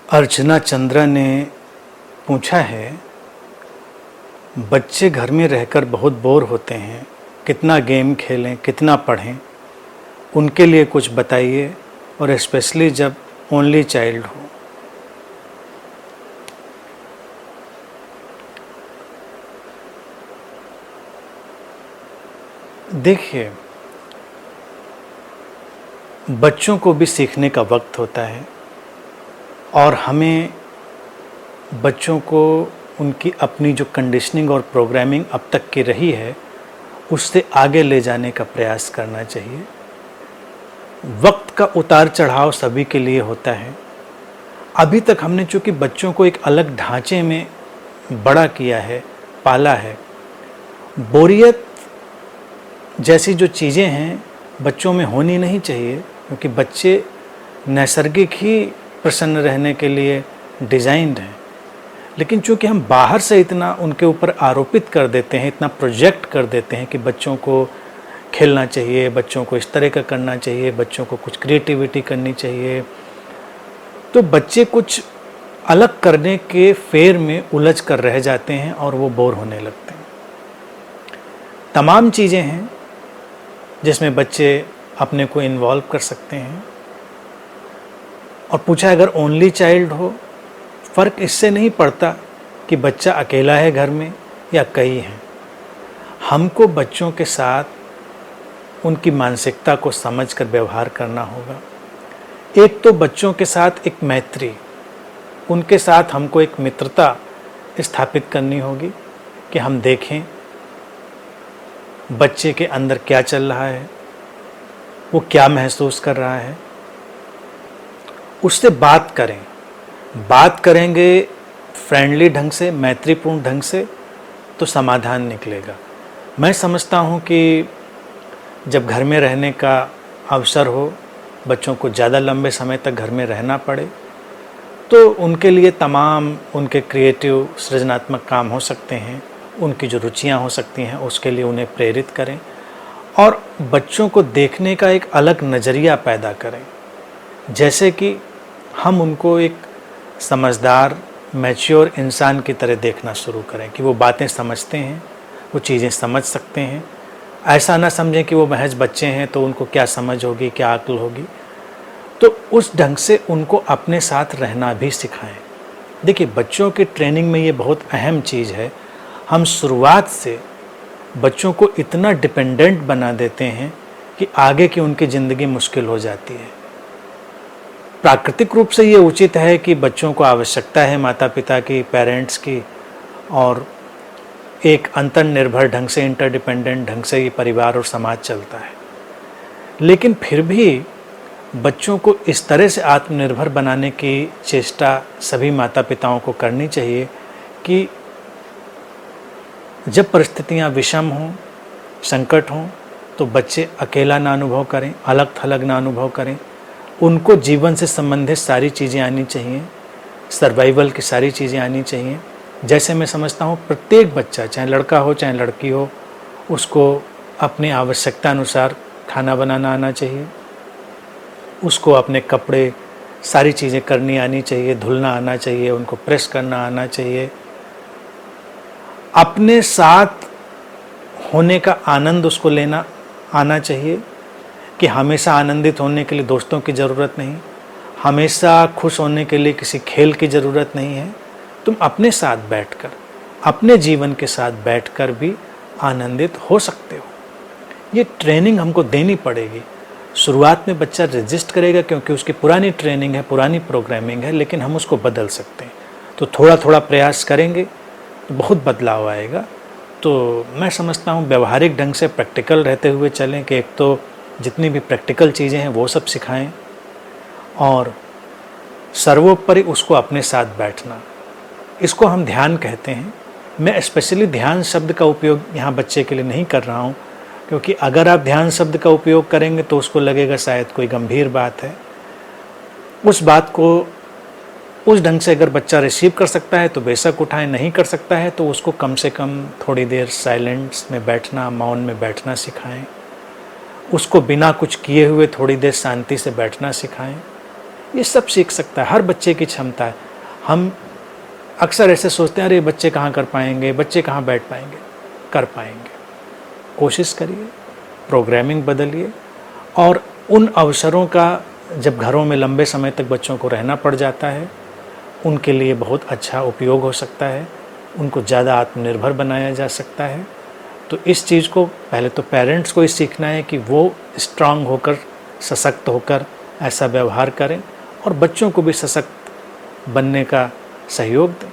अर्चना चंद्रा ने पूछा है, बच्चे घर में रहकर बहुत बोर होते हैं, कितना गेम खेलें, कितना पढ़ें, उनके लिए कुछ बताइए, और स्पेशली जब ओनली चाइल्ड हो। देखिए, बच्चों को भी सीखने का वक्त होता है और हमें बच्चों को उनकी अपनी जो कंडीशनिंग और प्रोग्रामिंग अब तक की रही है उससे आगे ले जाने का प्रयास करना चाहिए। वक्त का उतार चढ़ाव सभी के लिए होता है। अभी तक हमने चूँकि बच्चों को एक अलग ढांचे में बड़ा किया है, पाला है, बोरियत जैसी जो चीज़ें हैं बच्चों में होनी नहीं चाहिए, क्योंकि बच्चे नैसर्गिक ही प्रसन्न रहने के लिए डिज़ाइंड हैं। लेकिन चूँकि हम बाहर से इतना उनके ऊपर आरोपित कर देते हैं, इतना प्रोजेक्ट कर देते हैं कि बच्चों को खेलना चाहिए, बच्चों को इस तरह का करना चाहिए, बच्चों को कुछ क्रिएटिविटी करनी चाहिए, तो बच्चे कुछ अलग करने के फेर में उलझ कर रह जाते हैं और वो बोर होने लगते हैं। तमाम चीज़ें हैं जिसमें बच्चे अपने को इन्वॉल्व कर सकते हैं। और पूछा अगर ओनली चाइल्ड हो, फ़र्क इससे नहीं पड़ता कि बच्चा अकेला है घर में या कई हैं। हमको बच्चों के साथ उनकी मानसिकता को समझकर व्यवहार करना होगा। एक तो बच्चों के साथ एक मैत्री, उनके साथ हमको एक मित्रता स्थापित करनी होगी कि हम देखें बच्चे के अंदर क्या चल रहा है, वो क्या महसूस कर रहा है, उससे बात करें। बात करेंगे फ्रेंडली ढंग से, मैत्रीपूर्ण ढंग से, तो समाधान निकलेगा। मैं समझता हूँ कि जब घर में रहने का अवसर हो, बच्चों को ज़्यादा लंबे समय तक घर में रहना पड़े, तो उनके लिए तमाम उनके क्रिएटिव सृजनात्मक काम हो सकते हैं, उनकी जो रुचियाँ हो सकती हैं उसके लिए उन्हें प्रेरित करें और बच्चों को देखने का एक अलग नज़रिया पैदा करें। जैसे कि हम उनको एक समझदार, मैच्योर इंसान की तरह देखना शुरू करें कि वो बातें समझते हैं, वो चीज़ें समझ सकते हैं। ऐसा ना समझें कि वो महज बच्चे हैं तो उनको क्या समझ होगी, क्या अक्ल होगी। तो उस ढंग से उनको अपने साथ रहना भी सिखाएं। देखिए, बच्चों की ट्रेनिंग में ये बहुत अहम चीज़ है। हम शुरुआत से बच्चों को इतना डिपेंडेंट बना देते हैं कि आगे की उनकी ज़िंदगी मुश्किल हो जाती है। प्राकृतिक रूप से ये उचित है कि बच्चों को आवश्यकता है माता पिता की, पेरेंट्स की, और एक अंतर्निर्भर ढंग से, इंटरडिपेंडेंट ढंग से ये परिवार और समाज चलता है। लेकिन फिर भी बच्चों को इस तरह से आत्मनिर्भर बनाने की चेष्टा सभी माता पिताओं को करनी चाहिए कि जब परिस्थितियाँ विषम हों, संकट हों, तो बच्चे अकेला ना अनुभव करें, अलग थलग ना अनुभव करें। उनको जीवन से संबंधित सारी चीज़ें आनी चाहिए, सर्वाइवल की सारी चीज़ें आनी चाहिए। जैसे मैं समझता हूँ प्रत्येक बच्चा, चाहे लड़का हो चाहे लड़की हो, उसको अपनी आवश्यकता अनुसार खाना बनाना आना चाहिए, उसको अपने कपड़े सारी चीज़ें करनी आनी चाहिए, धुलना आना चाहिए, उनको प्रेस करना आना चाहिए। अपने साथ होने का आनंद उसको लेना आना चाहिए कि हमेशा आनंदित होने के लिए दोस्तों की ज़रूरत नहीं, हमेशा खुश होने के लिए किसी खेल की ज़रूरत नहीं है। तुम अपने साथ बैठकर, अपने जीवन के साथ बैठकर भी आनंदित हो सकते हो। ये ट्रेनिंग हमको देनी पड़ेगी। शुरुआत में बच्चा रेजिस्ट करेगा क्योंकि उसकी पुरानी ट्रेनिंग है, पुरानी प्रोग्रामिंग है, लेकिन हम उसको बदल सकते हैं। तो थोड़ा थोड़ा प्रयास करेंगे तो बहुत बदलाव आएगा। तो मैं समझता हूँ व्यवहारिक ढंग से प्रैक्टिकल रहते हुए चलें कि एक तो जितनी भी प्रैक्टिकल चीज़ें हैं वो सब सिखाएं, और सर्वोपरि उसको अपने साथ बैठना, इसको हम ध्यान कहते हैं। मैं स्पेशली ध्यान शब्द का उपयोग यहाँ बच्चे के लिए नहीं कर रहा हूँ, क्योंकि अगर आप ध्यान शब्द का उपयोग करेंगे तो उसको लगेगा शायद कोई गंभीर बात है। उस बात को उस ढंग से अगर बच्चा रिसीव कर सकता है तो बेशक उठाएं, नहीं कर सकता है तो उसको कम से कम थोड़ी देर साइलेंस में बैठना, मौन में बैठना सिखाएं। उसको बिना कुछ किए हुए थोड़ी देर शांति से बैठना सिखाएं। ये सब सीख सकता है, हर बच्चे की क्षमता है। हम अक्सर ऐसे सोचते हैं अरे बच्चे कहाँ कर पाएंगे, बच्चे कहाँ बैठ पाएंगे। कर पाएंगे, कोशिश करिए, प्रोग्रामिंग बदलिए। और उन अवसरों का जब घरों में लंबे समय तक बच्चों को रहना पड़ जाता है, उनके लिए बहुत अच्छा उपयोग हो सकता है, उनको ज़्यादा आत्मनिर्भर बनाया जा सकता है। तो इस चीज़ को पहले तो पेरेंट्स को ही सीखना है कि वो स्ट्रांग होकर, सशक्त होकर ऐसा व्यवहार करें और बच्चों को भी सशक्त बनने का सहयोग दें।